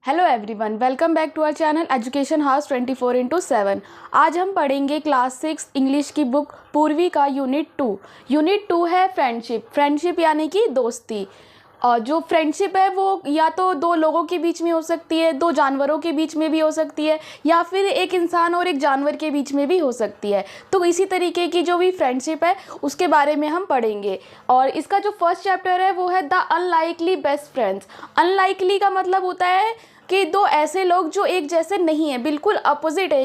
Hello everyone, welcome back to our channel education house 24/7। आज हम पढ़ेंगे क्लास 6 इंग्लिश की बुक पूर्वी का यूनिट 2। यूनिट 2 है फ्रेंडशिप यानी कि दोस्ती। और जो फ्रेंडशिप है वो या तो दो लोगों के बीच में हो सकती है, दो जानवरों के बीच में भी हो सकती है, या फिर एक इंसान और एक जानवर के बीच में भी हो सकती है। तो इसी तरीके की जो भी फ्रेंडशिप है उसके बारे में हम पढ़ेंगे। और इसका जो फर्स्ट चैप्टर है वो है the unlikely best friends. Unlikely का मतलब होता है कि दो ऐसे लोग जो एक जैसे नहीं है, बिल्कुल अपोजिट है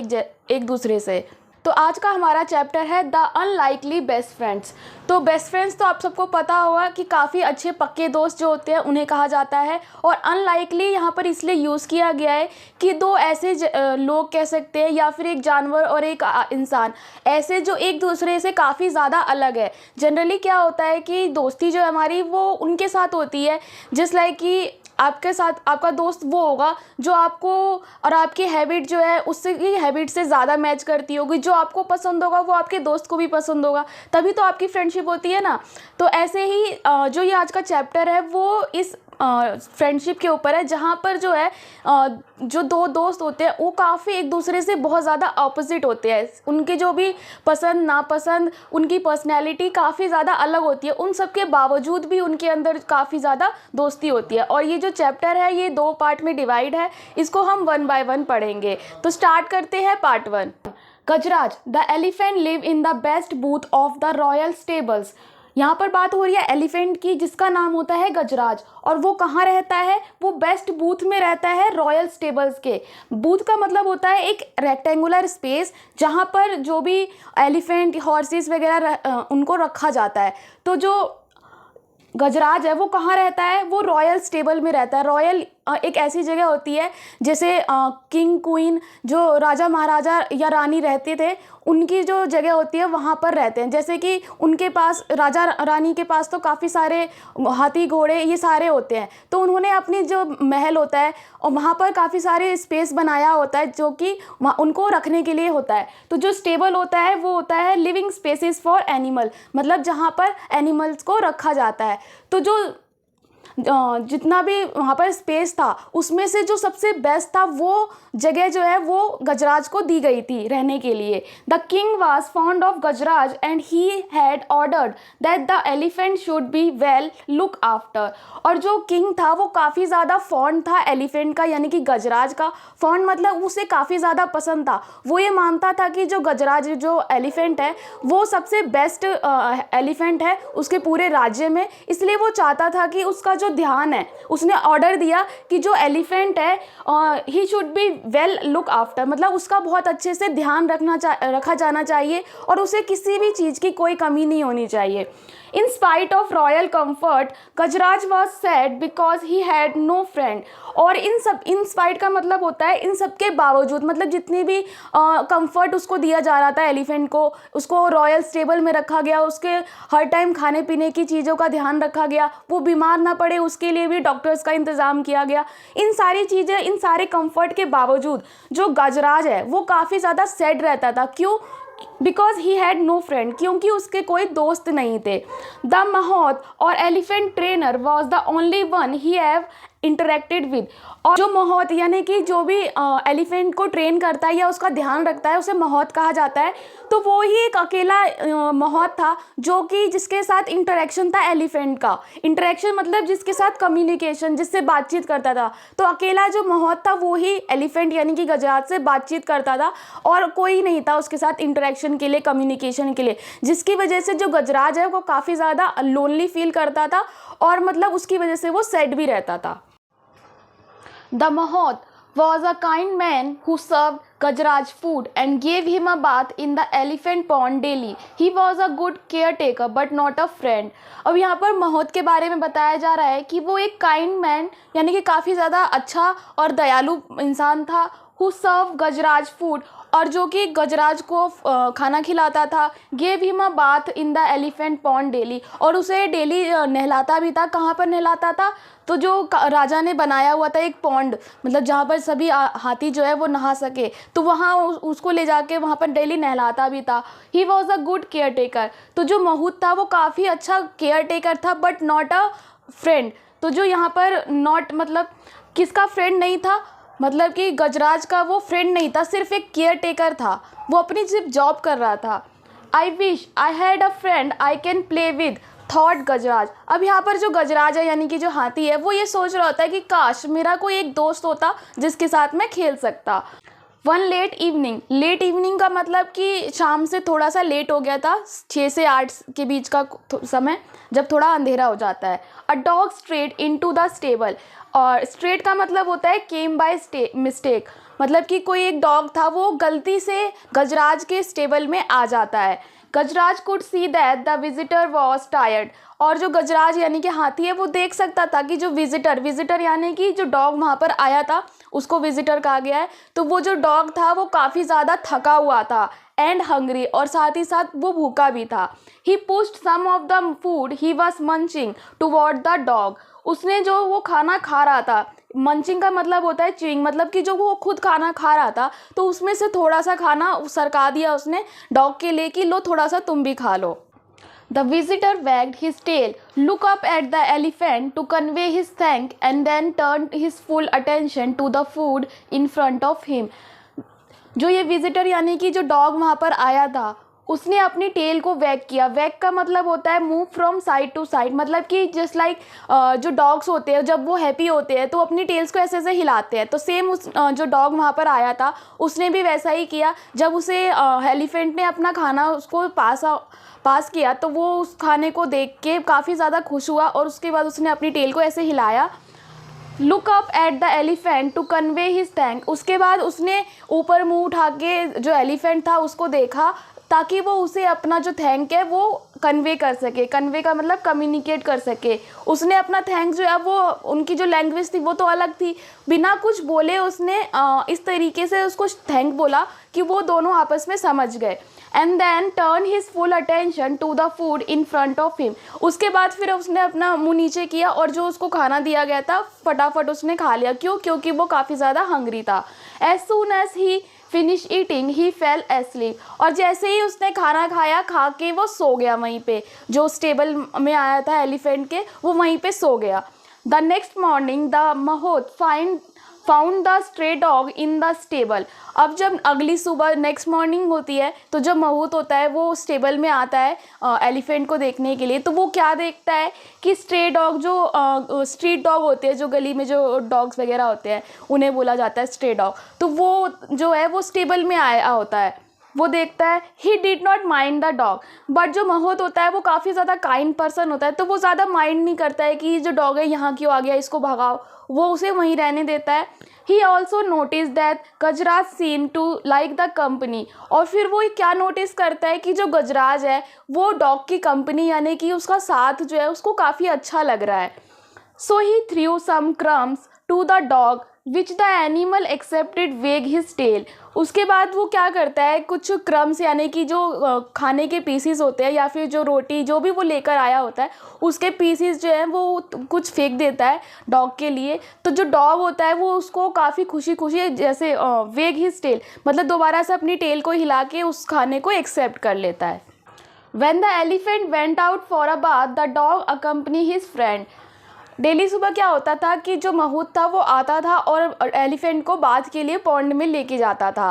एक दूसरे से। तो आज का हमारा चैप्टर है द अनलाइकली बेस्ट फ्रेंड्स। तो बेस्ट फ्रेंड्स तो आप सबको पता होगा कि काफ़ी अच्छे पक्के दोस्त जो होते हैं उन्हें कहा जाता है। और अनलाइकली यहाँ पर इसलिए यूज़ किया गया है कि दो ऐसे लोग कह सकते हैं, या फिर एक जानवर और एक इंसान, ऐसे जो एक दूसरे से काफ़ी ज़्यादा अलग है। जनरली क्या होता है कि दोस्ती जो हमारी वो उनके साथ होती है, जस्ट लाइक कि आपके साथ आपका दोस्त वो होगा जो आपको और आपकी हैबिट जो है उससे की हैबिट से ज़्यादा मैच करती होगी। जो आपको पसंद होगा वो आपके दोस्त को भी पसंद होगा, तभी तो आपकी फ्रेंडशिप होती है ना। तो ऐसे ही जो ये आज का चैप्टर है वो इस फ्रेंडशिप के ऊपर है, जहाँ पर जो है जो दो दोस्त होते हैं वो काफ़ी एक दूसरे से बहुत ज़्यादा अपोजिट होते हैं। उनके जो भी पसंद नापसंद, उनकी पर्सनैलिटी काफ़ी ज़्यादा अलग होती है। उन सब के बावजूद भी उनके अंदर काफ़ी ज़्यादा दोस्ती होती है। और ये जो चैप्टर है ये 2 पार्ट में डिवाइड है, इसको हम 1 बाय 1 पढ़ेंगे। तो स्टार्ट करते हैं part 1। Gajraj the elephant live in the best booth of the royal stables. यहाँ पर बात हो रही है एलिफेंट की, जिसका नाम होता है गजराज। और वो कहाँ रहता है? वो बेस्ट बूथ में रहता है रॉयल स्टेबल्स के। बूथ का मतलब होता है एक रेक्टेंगुलर स्पेस जहाँ पर जो भी एलिफेंट, हॉर्सेस वगैरह उनको रखा जाता है। तो जो गजराज है वो कहाँ रहता है? वो रॉयल स्टेबल में रहता है। रॉयल एक ऐसी जगह होती है जैसे किंग क्वीन, जो राजा महाराजा या रानी रहते थे, उनकी जो जगह होती है वहाँ पर रहते हैं। जैसे कि उनके पास, राजा रानी के पास तो काफ़ी सारे हाथी घोड़े ये सारे होते हैं, तो उन्होंने अपनी जो महल होता है और वहाँ पर काफ़ी सारे स्पेस बनाया होता है जो कि उनको रखने के लिए होता है। तो जो स्टेबल होता है वो होता है लिविंग स्पेसेस फॉर एनिमल, मतलब जहाँ पर एनिमल्स को रखा जाता है। तो जो जितना भी वहाँ पर स्पेस था उसमें से जो सबसे बेस्ट था वो जगह जो है वो गजराज को दी गई थी रहने के लिए। The king was fond of Gajraj and he had ordered that the elephant should be well look after. और जो किंग था वो काफ़ी ज़्यादा फॉन्ड था एलिफेंट का, यानी कि गजराज का। फॉन्ड मतलब उसे काफ़ी ज़्यादा पसंद था। वो ये मानता था कि जो गजराज जो एलिफेंट है वो सबसे बेस्ट एलिफेंट है उसके पूरे राज्य में। इसलिए वो चाहता था कि उसका जो ध्यान है, उसने ऑर्डर दिया कि जो एलिफेंट है he should be well look after, मतलब उसका बहुत अच्छे से ध्यान रखा जाना चाहिए और उसे किसी भी चीज़ की कोई कमी नहीं होनी चाहिए। In spite of royal comfort Gajraj was sad because he had no friend. और इन स्पाइट का मतलब होता है इन सब के बावजूद, मतलब जितनी भी कंफर्ट उसको दिया जा रहा था एलिफेंट को, उसको रॉयल स्टेबल में रखा गया, उसके हर टाइम खाने पीने की चीज़ों का ध्यान रखा गया, वो बीमार ना पड़े उसके लिए भी डॉक्टर्स का इंतज़ाम किया गया। इन सारी चीज़ें, इन सारे कंफर्ट के बावजूद जो गजराज है वो काफ़ी ज़्यादा सैड रहता था। क्यों? Because he had no friend, क्योंकि उसके कोई दोस्त नहीं थे। द महोत और elephant trainer was the only one he have interacted with. और जो महोत यानी कि जो भी एलिफेंट को ट्रेन करता है या उसका ध्यान रखता है उसे महोत कहा जाता है। तो वो ही एक अकेला महोत था जो कि जिसके साथ इंटरेक्शन था एलिफेंट का। इंटरेक्शन मतलब जिसके साथ कम्युनिकेशन, जिससे बातचीत करता था। तो अकेला जो महोत था वो ही एलिफेंट यानी कि गजराज से बातचीत करता था और कोई नहीं था उसके साथ इंटरेक्शन के लिए, कम्युनिकेशन के लिए, जिसकी वजह से जो गजराज है वो काफ़ी ज़्यादा लोनली फील करता था और मतलब उसकी वजह से वो सैड भी रहता था। The Mahout was a kind man who served Gajraj food and gave him a bath in the elephant pond daily. He was a good caretaker but not a friend. अब यहाँ पर महोत के बारे में बताया जा रहा है कि वो एक काइंड मैन यानी कि काफ़ी ज़्यादा अच्छा और दयालु इंसान था। हु सर्व गजराज फूड, और जो कि गजराज को खाना खिलाता था। Gave him a bath in the elephant pond daily, और उसे डेली नहलाता भी था। कहाँ पर नहलाता था? तो जो राजा ने बनाया हुआ था एक पॉन्ड, मतलब जहाँ पर सभी हाथी जो है वो नहा सके, तो वहाँ उसको ले जाके वहाँ पर डेली नहलाता भी था। He was a good care taker, तो जो महूत था वो काफ़ी अच्छा केयर टेकर था बट नॉट अ फ्रेंड। तो जो यहाँ पर नॉट मतलब किसका फ्रेंड नहीं था, मतलब कि गजराज का वो फ्रेंड नहीं था, सिर्फ एक केयर टेकर था, वो अपनी सिर्फ जॉब कर रहा था। I wish I had a friend I can play with, thought Gajraj. अब यहाँ पर जो गजराज है यानी कि जो हाथी है वो ये सोच रहा होता है कि काश मेरा कोई एक दोस्त होता जिसके साथ मैं खेल सकता। वन लेट इवनिंग का मतलब कि शाम से थोड़ा सा लेट हो गया था, 6 से 8 के बीच का समय, जब थोड़ा अंधेरा हो जाता है। A dog straight into the stable, और स्ट्रेट का मतलब होता है केम बाय मिस्टेक, मतलब कि कोई एक डॉग था वो गलती से गजराज के स्टेबल में आ जाता है। Gajraj could see that the visitor was tired, और जो गजराज यानी कि हाथी है वो देख सकता था कि जो विजिटर यानी कि जो डॉग वहाँ पर आया था उसको विजिटर कहा गया है, तो वो जो डॉग था वो काफ़ी ज़्यादा थका हुआ था एंड हंग्री, और साथ ही साथ वो भूखा भी था। He pushed some of the food he was munching toward the dog, उसने जो वो खाना खा रहा था, मंचिंग का मतलब होता है च्यूइंग, मतलब कि जो वो खुद खाना खा रहा था तो उसमें से थोड़ा सा खाना सरका दिया उसने डॉग के लिए कि लो थोड़ा सा तुम भी खा लो। The visitor wagged his tail, looked up at the elephant to convey his thanks, and then turned his full attention to the food in front of him. जो ये विजिटर यानी कि जो डॉग वहाँ पर आया था उसने अपनी टेल को वैग किया। वैग का मतलब होता है move from side to side, मतलब कि जस्ट लाइक जो डॉग्स होते हैं जब वो हैप्पी होते हैं तो अपनी टेल्स को ऐसे ऐसे हिलाते हैं, तो सेम उस जो डॉग वहाँ पर आया था उसने भी वैसा ही किया। जब उसे एलिफेंट ने अपना खाना उसको पास किया तो वो उस खाने को देख के काफ़ी ज़्यादा खुश हुआ, और उसके बाद उसने अपनी टेल को ऐसे हिलाया। Look up at the elephant to convey his thank, उसके बाद उसने ऊपर मुंह उठा के जो एलिफेंट था उसको देखा ताकि वो उसे अपना जो थैंक है वो कन्वे कर सके। कन्वे का मतलब कम्युनिकेट कर सके। उसने अपना थैंक जो है वो उनकी जो लैंग्वेज थी वो तो अलग थी, बिना कुछ बोले उसने इस तरीके से उसको थैंक बोला कि वो दोनों आपस में समझ गए। And then turn his full attention to the food in front of him, उसके बाद फिर उसने अपना मुंह नीचे किया और जो उसको खाना दिया गया था फटाफट उसने खा लिया। क्यों? क्योंकि वो काफ़ी ज़्यादा हंग्री था। As soon as he finish eating he fell asleep, और जैसे ही उसने खाना खाया खा के वो सो गया वहीं पे, जो स्टेबल में आया था एलिफेंट के वो वहीं पे सो गया। The next morning the महोत found the stray dog in the stable, अब जब अगली सुबह नेक्स्ट मॉर्निंग होती है तो जब महूत होता है वो स्टेबल में आता है एलिफेंट को देखने के लिए, तो वो क्या देखता है कि स्ट्रे डॉग जो स्ट्रीट डॉग होते हैं, जो गली में जो डॉग्स वगैरह होते हैं उन्हें बोला जाता है स्ट्रे डॉग, तो वो जो है वो स्टेबल में आया होता है। वो देखता है he did not mind the dog, but जो महूत होता है वो काफ़ी ज़्यादा काइंड पर्सन होता है, तो वो ज़्यादा माइंड नहीं करता है कि जो डॉग है यहाँ क्यों आ गया, इसको भगाओ, वो उसे वहीं रहने देता है। He also notice that Gajraj seem to like the company, और फिर वो क्या नोटिस करता है कि जो गजराज है वो डॉग की कंपनी यानी कि उसका साथ जो है उसको काफ़ी अच्छा लग रहा है। So he threw some crumbs to the dog which the animal accepted wag his tail, उसके बाद वो क्या करता है कुछ क्रम्स यानी कि जो खाने के पीसीज होते हैं या फिर जो रोटी जो भी वो लेकर आया होता है उसके पीसीज जो है वो कुछ फेंक देता है डॉग के लिए, तो जो डॉग होता है वो उसको काफ़ी खुशी खुशी जैसे वेग हिज टेल मतलब दोबारा से अपनी टेल को हिला के उस खाने को एक्सेप्ट कर लेता है। When the elephant went out for a bath, the dog accompanied his friend. Daily सुबह क्या होता था कि जो महूत था वो आता था और एलिफेंट को बाथ के लिए पॉन्ड में लेके जाता था,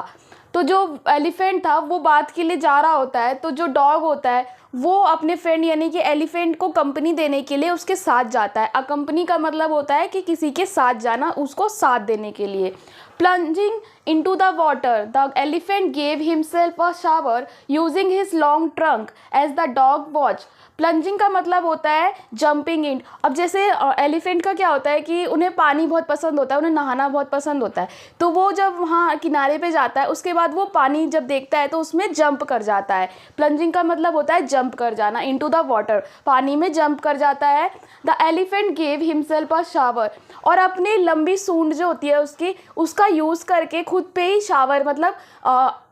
तो जो एलिफेंट था वो बाथ के लिए जा रहा होता है, तो जो डॉग होता है वो अपने फ्रेंड यानी कि एलिफेंट को कंपनी देने के लिए उसके साथ जाता है। अकम्पनी का मतलब होता है कि किसी के साथ जाना, उसको साथ देने के लिए। Plunging into the water, the elephant gave himself a shower using his long trunk as the dog watched. Plunging का मतलब होता है जंपिंग इन। अब जैसे एलिफेंट का क्या होता है कि उन्हें पानी बहुत पसंद होता है, उन्हें नहाना बहुत पसंद होता है, तो वो जब वहाँ किनारे पे जाता है उसके बाद वो पानी जब देखता है तो उसमें जंप कर जाता है। प्लंजिंग का मतलब होता है जंप कर जाना, इनटू द वाटर, पानी में जंप कर जाता है। The elephant gave himself a shower, और अपनी लंबी सूंड जो होती है उसका यूज़ करके खुद पे ही शावर मतलब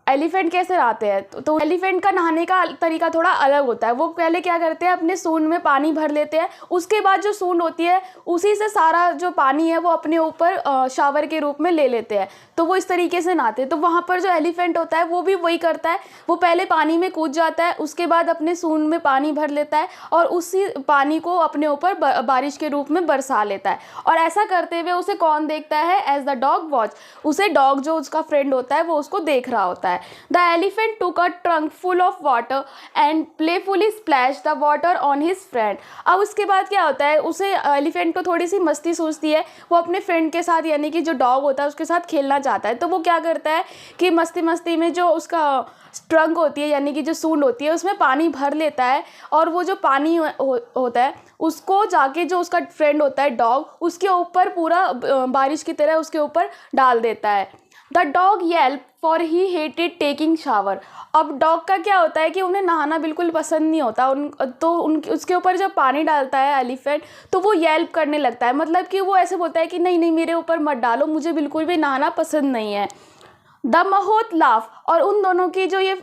एलिफेंट कैसे नहाते हैं, तो एलिफेंट का नहाने का तरीका थोड़ा अलग होता है। वो पहले क्या करते हैं, अपने सूंड में पानी भर लेते हैं, उसके बाद जो सूंड होती है उसी से सारा जो पानी है वो अपने ऊपर शावर के रूप में ले लेते हैं, तो वो इस तरीके से नहाते हैं। तो वहाँ पर जो एलिफेंट होता है वो भी वही करता है, वो पहले पानी में कूद जाता है, उसके बाद अपने सूंड में पानी भर लेता है और उसी पानी को अपने ऊपर बारिश के रूप में बरसा लेता है। और ऐसा करते हुए उसे कौन देखता है, एज द डॉग वॉच, उसे डॉग जो उसका फ्रेंड होता है वो उसको देख रहा होता है। The elephant took a trunk full of water and playfully splashed the water on his friend. अब उसके बाद क्या होता है, उसे एलिफेंट को थोड़ी सी मस्ती सूझती है, वो अपने फ्रेंड के साथ यानी कि जो डॉग होता है उसके साथ खेलना चाहता है। तो वो क्या करता है कि मस्ती मस्ती में जो उसका ट्रंक होती है यानी कि जो सूंड होती है उसमें पानी भर लेता है, और वो जो पानी होता है उसको जाके जो उसका फ्रेंड होता है डॉग, उसके ऊपर पूरा बारिश की तरह उसके ऊपर डाल देता है। The dog Yelp for he hated taking shower. अब डॉग का क्या होता है कि उन्हें नहाना बिल्कुल पसंद नहीं होता, उसके ऊपर जब पानी डालता है एलिफेंट तो वो येल्प करने लगता है, मतलब कि वो ऐसे बोलता है कि नहीं नहीं मेरे ऊपर मत डालो, मुझे बिल्कुल भी नहाना पसंद नहीं है। द महोत लाफ, और उन दोनों की जो ये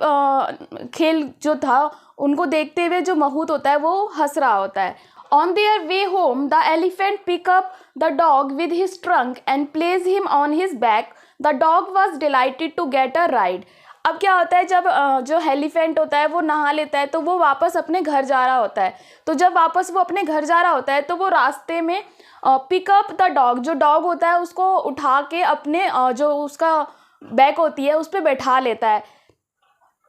खेल जो था उनको देखते हुए जो महूत होता है वो हंस रहा होता है। On their way home, the elephant pick up the dog with his trunk and place him on his back. The dog was delighted to get a ride. अब क्या होता है, जब जो एलिफेंट होता है वो नहा लेता है तो वो वापस अपने घर जा रहा होता है। तो जब वापस वो अपने घर जा रहा होता है तो वो रास्ते में पिकअप द डॉग, जो डॉग होता है उसको उठा के अपने जो उसका बैक होती है उस पर बैठा लेता है।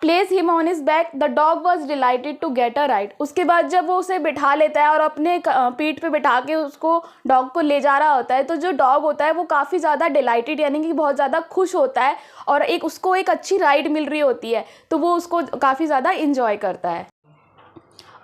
Place him on his back, the dog was delighted to get a ride. उसके बाद जब वो उसे बिठा लेता है और अपने पीठ पे बिठा के उसको डॉग को ले जा रहा होता है, तो जो डॉग होता है वो काफ़ी ज़्यादा डिलाइटेड यानी कि बहुत ज़्यादा खुश होता है और उसको एक अच्छी राइड मिल रही होती है, तो वो उसको काफ़ी ज़्यादा इंजॉय करता है।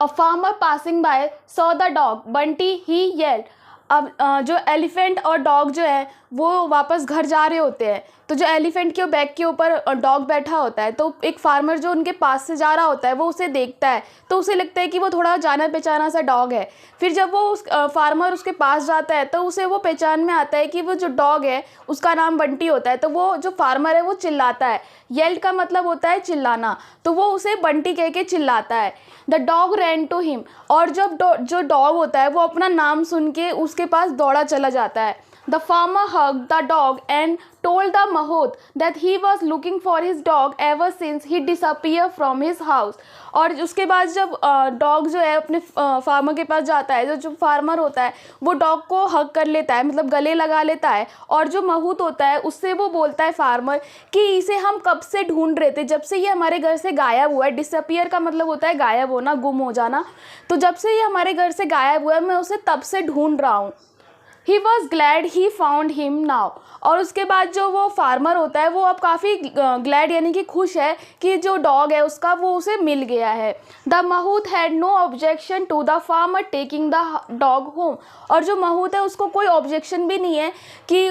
A farmer passing by saw the dog बंटी ही येल्ड। अब जो एलिफेंट और डॉग जो है वो वापस घर जा रहे होते हैं, तो जो एलिफेंट के बैक के ऊपर डॉग बैठा होता है, तो एक फार्मर जो उनके पास से जा रहा होता है वो उसे देखता है, तो उसे लगता है कि वो थोड़ा जाना पहचाना सा डॉग है। फिर जब वो फार्मर उसके पास जाता है तो उसे वो पहचान में आता है कि वो जो डॉग है उसका नाम बंटी होता है। तो वो जो फार्मर है वो चिल्लाता है, येल्ड का मतलब होता है चिल्लाना, तो वो उसे बंटी कह के चिल्लाता है। The dog ran to him, और जब जो डॉग होता है वो अपना नाम सुन के उसके पास दौड़ा चला जाता है। The farmer hugged the dog and told the mahout that he was looking for his dog ever since he disappeared from his house. और उसके बाद जब डॉग जो है अपने फार्मर के पास जाता है, जो फार्मर होता है वो डॉग को हग कर लेता है, मतलब गले लगा लेता है, और जो महूत होता है उससे वो बोलता है फार्मर कि इसे हम कब से ढूंढ रहे थे, जब से ये हमारे घर से गायब हुआ है। डिसअपियर का मतलब होता है गायब होना, गुम हो जाना, तो जब से ये हमारे घर से गायब हुआ है मैं उसे तब से ढूंढ रहा हूँ। He was glad he found him now. और उसके बाद जो वो फार्मर होता है वो अब काफ़ी ग्लैड यानी कि खुश है कि जो डॉग है उसका वो उसे मिल गया है। The mahout had no objection to the farmer taking the dog home. और जो महूत है उसको कोई ऑब्जेक्शन भी नहीं है कि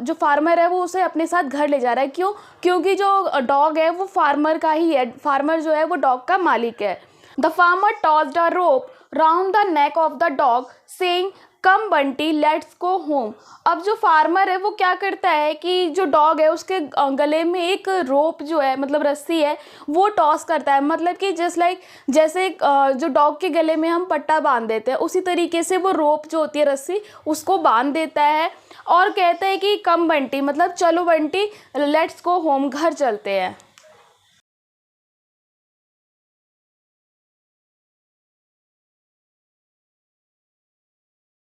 जो फार्मर है वो उसे अपने साथ घर ले जा रहा है। क्यों? क्योंकि जो डॉग है वो फार्मर का ही है, फार्मर जो है वो डॉग का मालिक है। The farmer tossed a rope round the neck of the dog saying come Bunty let's go home. अब जो फार्मर है वो क्या करता है कि जो डॉग है उसके गले में एक रोप जो है मतलब रस्सी है वो टॉस करता है, मतलब कि जैसे जो डॉग के गले में हम पट्टा बांध देते हैं उसी तरीके से वो रोप जो होती है रस्सी उसको बांध देता है और कहता है कि कम बंटी मतलब चलो बंटी लेट्स गो होम, घर चलते हैं।